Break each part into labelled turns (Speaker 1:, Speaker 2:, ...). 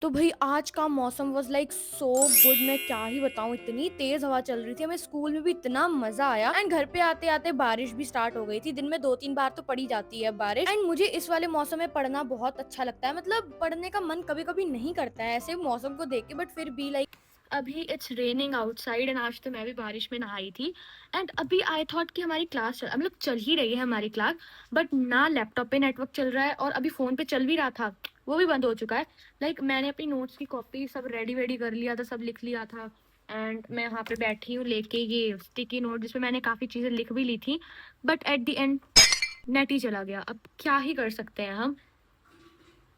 Speaker 1: तो भाई आज का मौसम वाज लाइक सो गुड। मैं क्या ही बताऊं, इतनी तेज हवा चल रही थी, हमें स्कूल में भी इतना मजा आया। एंड घर पे आते आते बारिश भी स्टार्ट हो गई थी। दिन में 2-3 बार तो पड़ी जाती है बारिश। एंड मुझे इस वाले मौसम में पढ़ना बहुत अच्छा लगता है। मतलब पढ़ने का मन कभी कभी नहीं करता है ऐसे मौसम को देख के, बट फिर भी लाइक अभी इट्स रेनिंग आउटसाइड एंड आज तो मैं भी बारिश में नहाई थी। एंड अभी आई थॉट कि हमारी क्लास मतलब चल ही रही है हमारी क्लास, बट ना लैपटॉप पे नेटवर्क चल रहा है और अभी फोन पे चल भी रहा था वो भी बंद हो चुका है। मैंने अपनी नोट्स की कॉपी सब रेडी वेडी कर लिया था, सब लिख लिया था। एंड मैं यहाँ पे बैठी हूँ लेके ये स्टिकी नोट जिसपे मैंने काफ़ी चीज़ें लिख भी ली थी, but at the end net ही चला गया। अब क्या ही कर सकते हैं हम।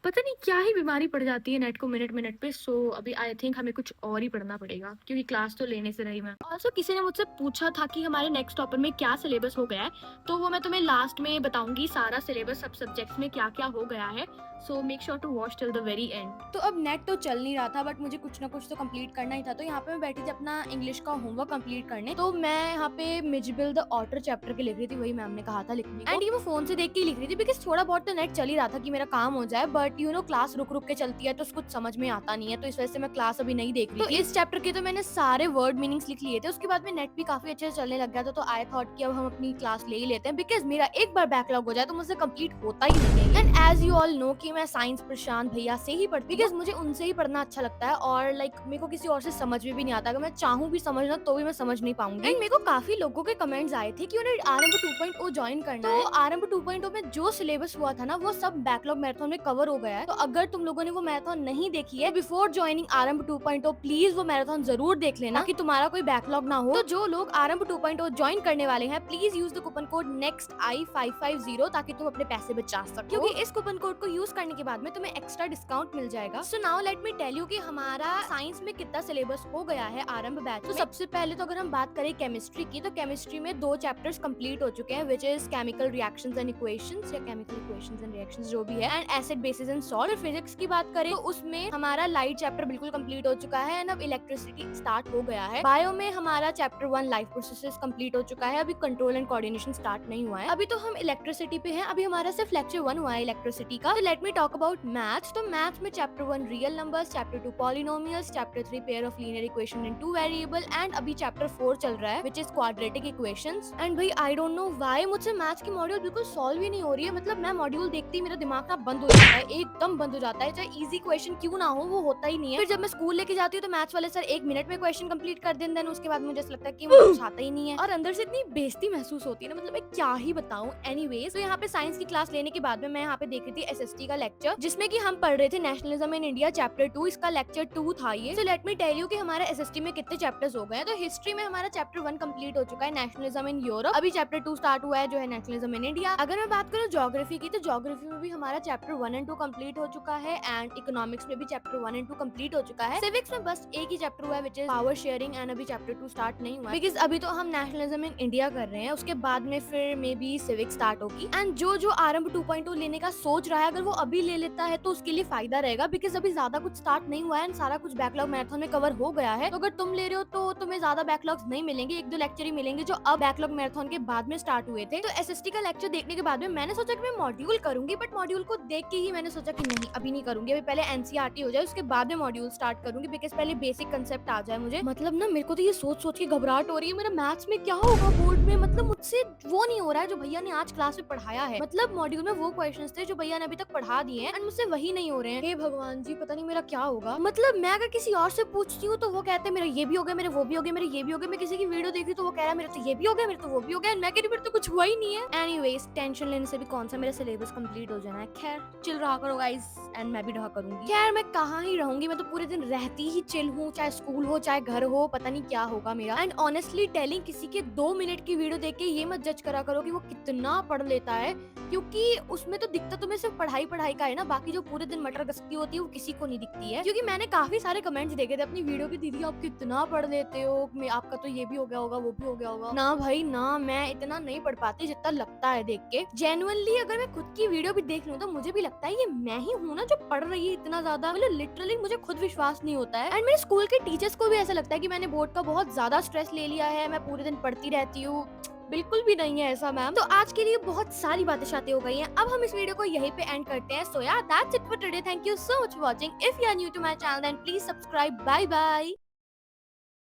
Speaker 1: पता नहीं क्या ही बीमारी पड़ जाती है नेट को मिनट मिनट पे। सो अभी आई थिंक हमें कुछ और ही पढ़ना पड़ेगा क्योंकि क्लास तो लेने से रही मैं। ऑल्सो किसी ने मुझसे पूछा था कि हमारे नेक्स्ट टॉपर में क्या सिलेबस हो गया है, तो वो मैं तुम्हें लास्ट में बताऊंगी सारा सिलेबस सब सब्जेक्ट्स में क्या क्या हो गया है। So make sure to watch till the very end. तो अब नेट तो चल नहीं रहा था, बट मुझे कुछ ना कुछ तो कंप्लीट करना ही था। तो यहाँ पे मैं बैठी थी अपना इंग्लिश का होमवर्क कंप्लीट करने। तो मैं यहाँ पे मिजबिल द ऑटर चैप्टर के लिख रही थी, वही मैम ने कहा था लिखने को। एंड ये मैं फोन से देख के लिख रही थी बिकॉज थोड़ा बहुत तो नेट चल ही रहा था कि मेरा काम हो जाए, बट क्लास रुक रुक के चलती है तो कुछ समझ में आता नहीं है, तो इस वजह से मैं क्लास अभी नहीं देख रही थी। इस चैप्टर के तो मैंने सारे वर्ड मीनिंग्स लिख लिए थे। उसके बाद में नेट भी काफी अच्छे से चलने लग गया था, तो आई थॉट कि अब हम अपनी क्लास ले ही लेते हैं बिकॉज मेरा एक बार बैकलॉग हो जाए तो मुझसे कंप्लीट होता ही नहीं है। And as you all know कि मैं साइंस प्रशांत भैया से ही पढ़ती हूँ बिकॉज मुझे उनसे ही पढ़ना अच्छा लगता है और मेरे को किसी और से समझ में भी नहीं आता। अगर मैं चाहूँ भी समझना तो भी मैं समझ नहीं पाऊंगी। एंड मेरे को काफी लोगों के कमेंट्स आए थे कि उन्हें आरंभ 2.0 ज्वाइन करना है। तो आरंभ 2.0 में जो सिलेबस हुआ था ना वो सब बैकलॉग मैराथन में कवर हो गया है। तो अगर तुम लोगों ने वो मैराथन नहीं देखी है बिफोर ज्वाइनिंग आरंभ 2.0, प्लीज वो मैराथन जरूर देख लेना ताकि तुम्हारा कोई बैकलॉग ना हो। तो जो लोग आरंभ 2.0 ज्वाइन करने वाले हैं, please use the coupon code next I550 ताकि तुम अपने पैसे बचा सको, क्योंकि इस कूपन कोड को यूज करने के बाद में तुम्हें एक्स्ट्रा डिस्काउंट मिल जाएगा। So now let me tell you कि हमारा साइंस में कितना सिलेबस हो गया है आरंभ बैच में। सबसे पहले तो अगर हम बात करें केमिस्ट्री की, तो केमिस्ट्री में 2 चैप्टर्स कंप्लीट हो चुके हैं, which is chemical reactions and equations या केमिकल इक्वेशंस एंड रिएक्शंस जो भी है, and acid basis and salt. Physics की बात करें तो उसमें हमारा लाइट चैप्टर बिल्कुल कंप्लीट हो चुका है एंड अब इलेक्ट्रिसिटी स्टार्ट हो गया है। बायो में हमारा चैप्टर 1 लाइफ प्रोसेसेस कंप्लीट हो चुका है, अभी कंट्रोल एंड कोऑर्डिनेशन स्टार्ट नहीं हुआ है। अभी तो हम इलेक्ट्रिसिटी पे हैं, अभी हमारा सिर्फ लेक्चर 1 हुआ है इलेक्ट्रिसिटी का। तो let me talk about maths. तो मैथ्स में chapter 1 real numbers, chapter 2 polynomials, chapter 3 pair of linear equation in 2 variable, and अभी चैप्टर 4 चल रहा है which is quadratic equations. And भाई आई डोंट नो व्हाई मुझसे मैथ्स की मॉड्यूल बिल्कुल सॉल्व ही नहीं हो रही है। मतलब मैं मॉड्यूल देखते ही मेरा दिमाग ना बंद हो जाता है, एकदम बंद हो जाता है, चाहे इजी क्वेश्चन क्यों ना हो वो होता ही नहीं है। फिर जब मैं स्कूल लेके जाती हूँ तो मैथ्स वाले सर 1 मिनट में क्वेश्चन कंप्लीट कर देते हैं, उसके बाद मुझे ऐसा लगता है कि मुझे कुछ आता ही नहीं है और अंदर से इतनी बेइज्जती महसूस होती है ना, मतलब मैं क्या ही बताऊं। एनीवेज, तो यहाँ पे साइंस की क्लास लेने के बाद में मैं यहाँ पे देख रही थी एसएसटी का लेक्चर, जिसमें कि हम पढ़ रहे थे नेशनलिज्म इन इंडिया चैप्टर 2, इसका लेक्चर 2 था ये। So let me tell you कि हमारे एसएसटी में कितने चैप्टर्स हो गए हैं। तो हिस्ट्री में हमारा चैप्टर 1 कंप्लीट हो चुका है, नेशनलिज्म इन यूरोप। अभी चैप्टर 2 स्टार्ट हुआ है जो है नेशनलिज्म इन इंडिया। अगर मैं बात करूँ ज्योग्राफी की, तो ज्योग्राफी में भी हमारा चैप्टर 1 एंड 2 कंप्लीट हो चुका है, एंड इकोनॉमिक्स में भी चैप्टर 1 एंड 2 कंप्लीट हो चुका है। सिविक्स में बस एक ही चैप्टर हुआ है which is power sharing, and अभी चैप्टर 2 स्टार्ट नहीं हुआ बिकॉज अभी तो हम नेशनलिज्म इन इंडिया कर रहे हैं, उसके बाद में फिर मे बी सिविक्स स्टार्ट होगी। एंड जो आरंभ 2.0 लेने का सोच रहा है, अगर वो अभी ले लेता है तो उसके लिए फायदा रहेगा बिकॉज अभी ज्यादा कुछ स्टार्ट नहीं हुआ है एंड सारा कुछ बैकलॉग मैराथन में कवर हो गया है। तो अगर तुम ले रहे हो तो तुम्हें ज्यादा बैकलॉग्स नहीं मिलेंगे, 1-2 लेक्चर ही मिलेंगे जो अब बैकलॉग मैराथन के बाद में स्टार्ट हुए थे। तो एसएसटी का लेक्चर देखने के बाद में मैंने सोचा कि मैं मॉड्यूल करूंगी, बट मॉड्यूल को देख के ही मैंने सोचा कि नहीं अभी नहीं करूंगी, अभी पहले एनसीईआरटी हो जाए उसके बाद में मॉड्यूल स्टार्ट करूंगी बिकॉज पहले बेसिक कंसेप्ट आ जाए मुझे। मतलब ना मेरे को तो ये सोच सोच के घबराहट हो रही है, मेरा मैथ्स में क्या होगा बोर्ड में। मतलब मुझसे वो नहीं हो रहा है जो भैया ने आज क्लास में पढ़ाया है। मतलब मॉड्यूल में वो क्वेश्चंस थे जो भैया ने अभी तक पढ़ा दिए हैं एंड मुझसे वही नहीं हो रहे हैं। हे भगवान जी, पता नहीं मेरा क्या होगा। मतलब मैं अगर किसी और से पूछती हूँ तो वो कहते हैं मेरा ये भी हो गया, मेरे वो भी हो गया, मेरे ये भी हो गया। मैं किसी की वीडियो देखी तो वो कह रहा है मेरे तो ये भी हो गया, मेरे तो वो भी हो गया। मैं कह रही मेरे तो कुछ हुआ ही नहीं है। एनीवेज, टेंशन लेने से भी कौन सा, मेरा सिलेबस कंप्लीट हो जाना है। खैर चिल रहा करो गाइस, एंड मैं भी रहा करूंगी। खैर मैं कहाँ ही रहूंगी, मैं तो पूरे दिन रहती ही चिल हूँ, चाहे स्कूल हो चाहे घर हो, पता नहीं क्या होगा मेरा। एंड ऑनेस्टली टेलिंग, किसी के 2 मिनट की वीडियो देख के ये मत जज करा करो कि वो कितना पढ़ लेता है, क्योंकि उसमें तो दिखता तुम्हें सिर्फ पढ़ाई पढ़ाई का है ना, बाकी जो पूरे दिन मटर गश्ती होती है वो किसी को नहीं दिखती है। क्योंकि मैंने काफी सारे कमेंट्स देखे थे अपनी वीडियो के, दीदी आप कितना पढ़ लेते हो, आपका तो ये भी हो गया होगा वो भी हो गया होगा। ना भाई ना, मैं इतना नहीं पढ़ पाती जितना लगता है देख के। जेन्युइनली अगर मैं खुद की वीडियो भी देख लूं तो मुझे भी लगता है ये मैं ही हूँ ना जो पढ़ रही है इतना ज्यादा। मतलब लिटरली मुझे खुद विश्वास नहीं होता है। एंड मेरे स्कूल के टीचर्स को भी ऐसा लगता है कि मैंने बोर्ड का बहुत ज्यादा स्ट्रेस ले लिया है, मैं पूरे दिन पढ़ती रहती हूँ। बिल्कुल भी नहीं है ऐसा मैम। तो आज के लिए बहुत सारी बातें शातें हो गई हैं। अब हम इस वीडियो को यहीं पे एंड करते हैं। सो या that's it for today. Thank you so much for watching. If you are new to my channel then please subscribe. Bye bye.